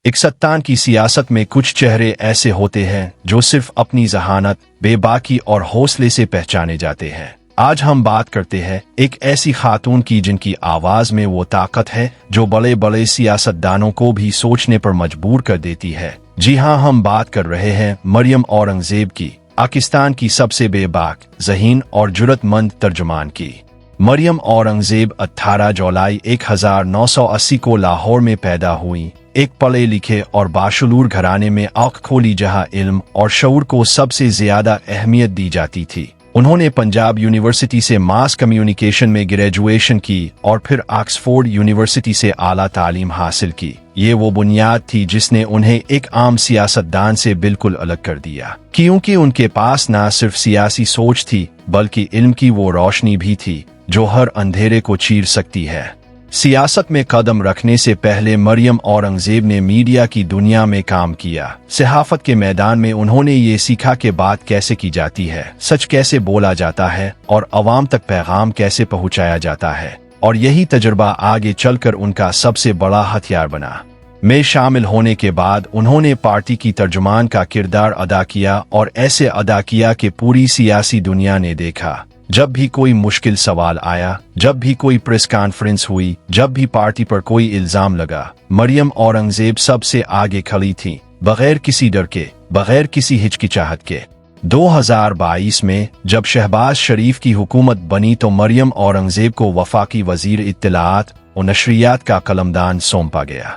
एक सत्तान की सियासत में कुछ चेहरे ऐसे होते हैं जो सिर्फ अपनी जहानत, बेबाकी और हौसले से पहचाने जाते हैं। आज हम बात करते हैं एक ऐसी खातून की जिनकी आवाज में वो ताकत है जो बड़े बड़े सियासतदानों को भी सोचने पर मजबूर कर देती है। जी हाँ, हम बात कर रहे हैं मरियम औरंगजेब की, पाकिस्तान की सबसे बेबाक, ज़हीन और जुर्रतमंद तर्जुमान की। मरियम औरंगजेब 18 जुलाई 1980 को लाहौर में पैदा हुई। एक पढ़े लिखे और बाशूर घराने में आँख खोली जहाँ इल्म और शऊर को सबसे ज्यादा अहमियत दी जाती थी। उन्होंने पंजाब यूनिवर्सिटी से मास कम्युनिकेशन में ग्रेजुएशन की और फिर ऑक्सफोर्ड यूनिवर्सिटी से आला तालीम हासिल की। ये वो बुनियाद थी जिसने उन्हें एक आम सियासतदान से बिल्कुल अलग कर दिया, क्योंकि उनके पास न सिर्फ सियासी सोच थी बल्कि इल्म की वो रोशनी भी थी जो हर अंधेरे को चीर सकती है। सियासत में कदम रखने से पहले मरियम औरंगजेब ने मीडिया की दुनिया में काम किया। सहाफत के मैदान में उन्होंने ये सीखा कि बात कैसे की जाती है, सच कैसे बोला जाता है और अवाम तक पैगाम कैसे पहुंचाया जाता है, और यही तजुर्बा आगे चलकर उनका सबसे बड़ा हथियार बना। में शामिल होने के बाद उन्होंने पार्टी की तर्जुमान का किरदार अदा किया और ऐसे अदा किया कि पूरी सियासी दुनिया ने देखा। जब भी कोई मुश्किल सवाल आया, जब भी कोई प्रेस कॉन्फ्रेंस हुई, जब भी पार्टी पर कोई इल्जाम लगा, मरियम औरंगजेब सबसे आगे खड़ी थी, बगैर किसी डर के, बगैर किसी हिचकिचाहट के। 2022 में जब शहबाज शरीफ की हुकूमत बनी तो मरियम औरंगजेब को वफाकी वजीर इत्तलाआत और नशरियात का कलमदान सौंपा गया।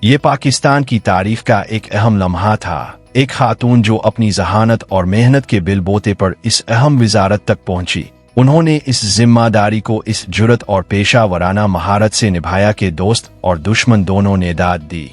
ये पाकिस्तान की तारीख का एक अहम लम्हा था। एक खातून जो अपनी जहानत और मेहनत के बिलबोते पर इस अहम विजारत तक पहुंची। उन्होंने इस जिम्मेदारी को इस जुर्रत और पेशा वराना महारत से निभाया कि दोस्त और दुश्मन दोनों ने दाद दी।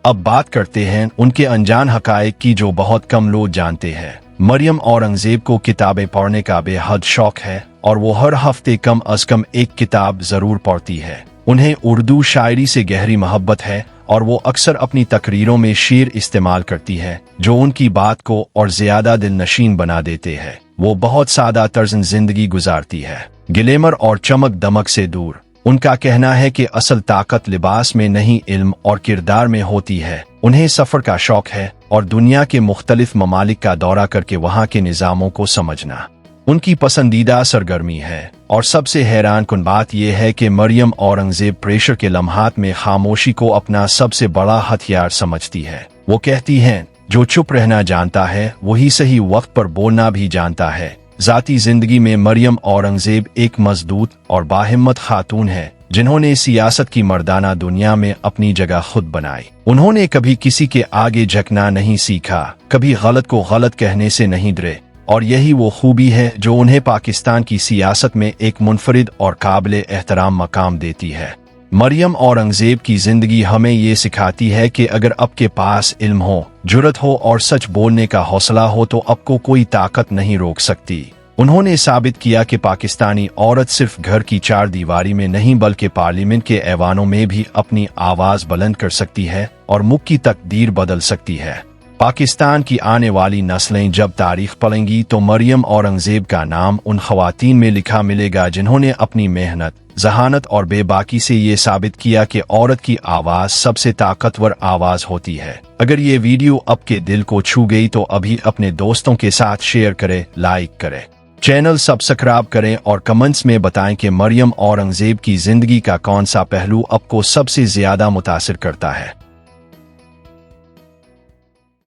अब बात करते हैं उनके अनजान हकायक की जो बहुत कम लोग जानते हैं। मरियम औरंगजेब को किताबें पढ़ने का बेहद शौक है और वो हर हफ्ते कम अज कम एक किताब जरूर पढ़ती है। उन्हें उर्दू शायरी से गहरी मोहब्बत है और वो अक्सर अपनी तकरीरों में शेर इस्तेमाल करती है जो उनकी बात को और ज्यादा दिलनशीन बना देते हैं। वो बहुत सादा तर्ज़ जिंदगी गुजारती है, ग्लैमर और चमक दमक से दूर। उनका कहना है कि असल ताकत लिबास में नहीं, इल्म और किरदार में होती है। उन्हें सफर का शौक है और दुनिया के मुख्तलिफ ममालिक का दौरा करके वहाँ के निज़ामों को समझना उनकी पसंदीदा सरगर्मी है। और सबसे हैरान कुन बात यह है कि मरियम औरंगजेब प्रेशर के लम्हात में खामोशी को अपना सबसे बड़ा हथियार समझती है। वो कहती हैं, जो चुप रहना जानता है वही सही वक्त पर बोलना भी जानता है। जाती जिंदगी में मरियम औरंगजेब एक मजबूत और बाहिम्मत खातून है जिन्होंने सियासत की मर्दाना दुनिया में अपनी जगह खुद बनाई। उन्होंने कभी किसी के आगे झुकना नहीं सीखा, कभी गलत को गलत कहने से नहीं डरे, और यही वो खूबी है जो उन्हें पाकिस्तान की सियासत में एक मुनफरिद और काबिल एहतराम मकाम देती है। मरियम औरंगजेब की जिंदगी हमें ये सिखाती है कि अगर आपके पास इल्म हो, जुर्रत हो और सच बोलने का हौसला हो तो आपको कोई ताकत नहीं रोक सकती। उन्होंने साबित किया कि पाकिस्तानी औरत सिर्फ घर की चार दीवारी में नहीं बल्कि पार्लियामेंट के ऐवानों में भी अपनी आवाज बुलंद कर सकती है और मुल्क की तकदीर बदल सकती है। पाकिस्तान की आने वाली नस्लें जब तारीख पढ़ेंगी तो मरियम औरंगजेब का नाम उन ख़वातीन में लिखा मिलेगा जिन्होंने अपनी मेहनत, जहानत और बेबाकी से ये साबित किया कि औरत की आवाज़ सबसे ताकतवर आवाज़ होती है। अगर ये वीडियो आपके दिल को छू गई तो अभी अपने दोस्तों के साथ शेयर करें, लाइक करें, चैनल सब्सक्राइब करें और कमेंट्स में बताएं कि मरियम औरंगजेब की जिंदगी का कौन सा पहलू आपको सबसे ज्यादा मुतासिर करता है।